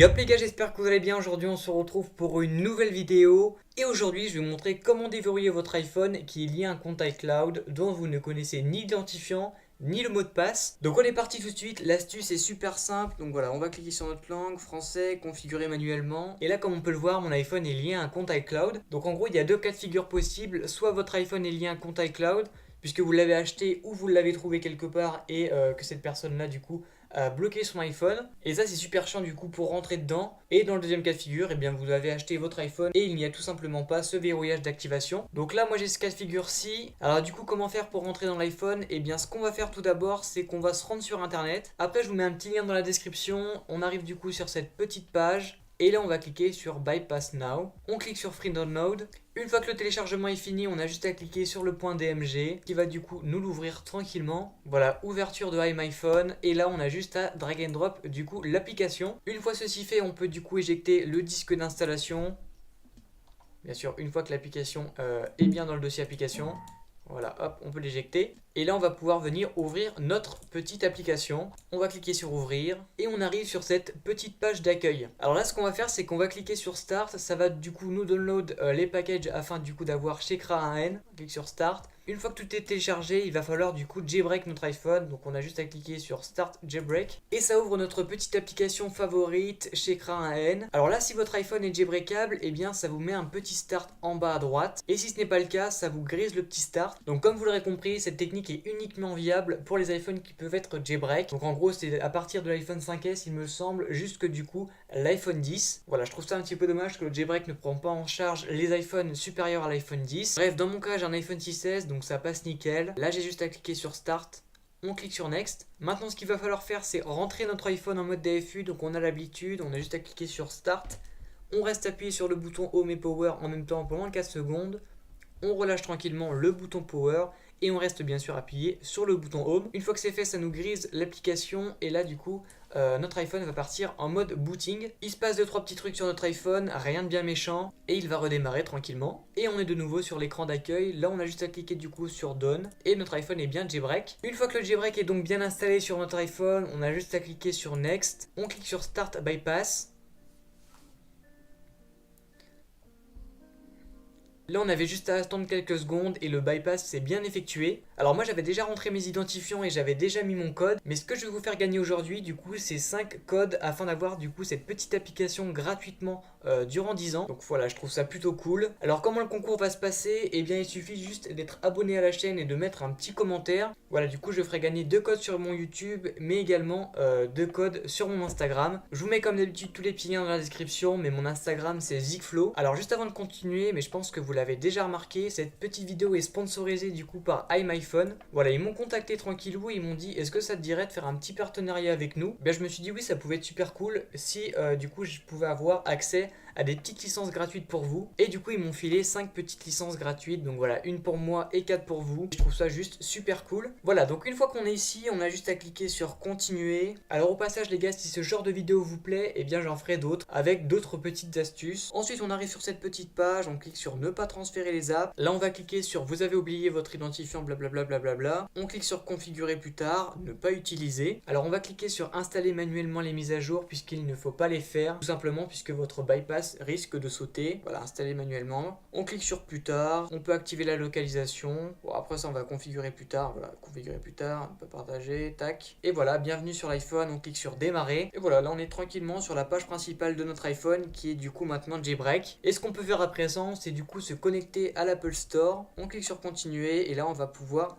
Yop les gars, j'espère que vous allez bien. Aujourd'hui on se retrouve pour une nouvelle vidéo. Et aujourd'hui je vais vous montrer comment déverrouiller votre iPhone qui est lié à un compte iCloud dont vous ne connaissez ni l'identifiant ni le mot de passe. Donc on est parti tout de suite, l'astuce est super simple. Donc voilà, on va cliquer sur notre langue, français, configurer manuellement. Et là comme on peut le voir, mon iPhone est lié à un compte iCloud. Donc en gros il y a deux cas de figure possibles. Soit votre iPhone est lié à un compte iCloud puisque vous l'avez acheté ou vous l'avez trouvé quelque part et que cette personne là du coup a bloqué son iPhone. Et ça c'est super chiant du coup pour rentrer dedans. Et dans le deuxième cas de figure, eh bien vous avez acheté votre iPhone et il n'y a tout simplement pas ce verrouillage d'activation. Donc là moi j'ai ce cas de figure-ci. Alors du coup comment faire pour rentrer dans l'iPhone? Eh bien ce qu'on va faire tout d'abord c'est qu'on va se rendre sur internet. Après je vous mets un petit lien dans la description. On arrive du coup sur cette petite page. Et là on va cliquer sur Bypass Now. On clique sur Free Download. Une fois que le téléchargement est fini, on a juste à cliquer sur le point DMG qui va du coup nous l'ouvrir tranquillement. Voilà, ouverture de iMyPhone. Et là on a juste à drag and drop du coup l'application. Une fois ceci fait, on peut du coup éjecter le disque d'installation. Bien sûr, une fois que l'application est bien dans le dossier application. Voilà, hop, on peut l'éjecter. Et là, on va pouvoir venir ouvrir notre petite application. On va cliquer sur ouvrir et on arrive sur cette petite page d'accueil. Alors là, ce qu'on va faire, c'est qu'on va cliquer sur Start. Ça va du coup nous download les packages afin du coup d'avoir Shekra 1N. On clique sur Start. Une fois que tout est téléchargé, il va falloir du coup jailbreak notre iPhone. Donc on a juste à cliquer sur Start Jailbreak. Et ça ouvre notre petite application favorite, Shekra 1N. Alors là, si votre iPhone est jailbreakable, eh bien ça vous met un petit Start en bas à droite. Et si ce n'est pas le cas, ça vous grise le petit Start. Donc comme vous l'aurez compris, cette technique est uniquement viable pour les iPhones qui peuvent être jailbreak. Donc en gros, c'est à partir de l'iPhone 5S, il me semble, jusque du coup l'iPhone 10. Voilà, je trouve ça un petit peu dommage que le jailbreak ne prend pas en charge les iPhones supérieurs à l'iPhone 10. Bref, dans mon cas, j'ai un iPhone 6S, donc ça passe nickel. Là, j'ai juste à cliquer sur Start. On clique sur Next. Maintenant, ce qu'il va falloir faire, c'est rentrer notre iPhone en mode DFU. Donc, on a l'habitude. On a juste à cliquer sur Start. On reste appuyé sur le bouton Home et Power en même temps pendant 4 secondes. On relâche tranquillement le bouton Power. Et on reste bien sûr appuyé sur le bouton Home. Une fois que c'est fait, ça nous grise l'application. Et là, du coup, notre iPhone va partir en mode booting. Il se passe 2-3 petits trucs sur notre iPhone, rien de bien méchant. Et il va redémarrer tranquillement. Et on est de nouveau sur l'écran d'accueil. Là, on a juste à cliquer du coup sur Done. Et notre iPhone est bien jailbreak. Une fois que le jailbreak est donc bien installé sur notre iPhone, on a juste à cliquer sur Next. On clique sur Start Bypass. Là, on avait juste à attendre quelques secondes et le bypass s'est bien effectué. Alors moi, j'avais déjà rentré mes identifiants et j'avais déjà mis mon code. Mais ce que je vais vous faire gagner aujourd'hui, du coup, c'est 5 codes afin d'avoir du coup cette petite application gratuitement durant 10 ans. Donc voilà, je trouve ça plutôt cool. Alors comment le concours va se passer? Eh bien, il suffit juste d'être abonné à la chaîne et de mettre un petit commentaire. Voilà, du coup, je ferai gagner 2 codes sur mon YouTube, mais également 2 codes sur mon Instagram. Je vous mets comme d'habitude tous les petits liens dans la description, mais mon Instagram, c'est Zigflow. Alors juste avant de continuer, mais je pense que vous l'avez déjà remarqué, cette petite vidéo est sponsorisée du coup par iMyPhone. Voilà, ils m'ont contacté tranquillou, ils m'ont dit est-ce que ça te dirait de faire un petit partenariat avec nous? Bien, je me suis dit oui, ça pouvait être super cool si du coup je pouvais avoir accès à des petites licences gratuites pour vous. Et du coup ils m'ont filé 5 petites licences gratuites. Donc voilà, une pour moi et 4 pour vous. Je trouve ça juste super cool. Voilà, donc une fois qu'on est ici, on a juste à cliquer sur continuer. Alors au passage les gars, si ce genre de vidéo vous plaît, eh bien j'en ferai d'autres avec d'autres petites astuces. Ensuite on arrive sur cette petite page, on clique sur ne pas transférer les apps. Là on va cliquer sur vous avez oublié votre identifiant blablabla blablabla. On clique sur configurer plus tard, ne pas utiliser. Alors on va cliquer sur installer manuellement les mises à jour puisqu'il ne faut pas les faire. Tout simplement puisque votre bypass risque de sauter. Voilà, installer manuellement. On clique sur plus tard. On peut activer la localisation. Bon, après ça, on va configurer plus tard. Voilà, configurer plus tard. On peut partager. Tac. Et voilà, bienvenue sur l'iPhone. On clique sur démarrer. Et voilà, là, on est tranquillement sur la page principale de notre iPhone qui est du coup maintenant jailbreak. Et ce qu'on peut faire à présent, c'est du coup se connecter à l'Apple Store. On clique sur continuer et là, on va pouvoir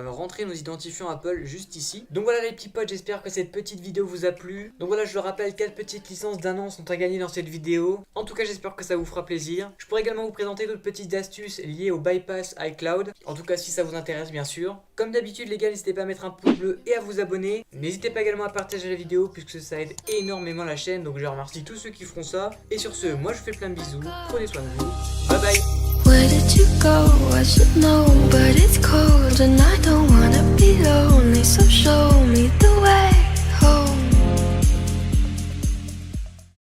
rentrer nos identifiants Apple juste ici. Donc voilà les petits potes, j'espère que cette petite vidéo vous a plu. Donc voilà, je le rappelle, 4 petites licences d'un an sont à gagner dans cette vidéo. En tout cas, j'espère que ça vous fera plaisir. Je pourrais également vous présenter d'autres petites astuces liées au bypass iCloud. En tout cas, si ça vous intéresse, bien sûr. Comme d'habitude les gars, n'hésitez pas à mettre un pouce bleu et à vous abonner. N'hésitez pas également à partager la vidéo puisque ça aide énormément la chaîne. Donc je remercie tous ceux qui feront ça. Et sur ce, moi je vous fais plein de bisous. Prenez soin de vous. Bye bye. Where did you go? I should know, but it's cold and I don't wanna be lonely, so show me the way.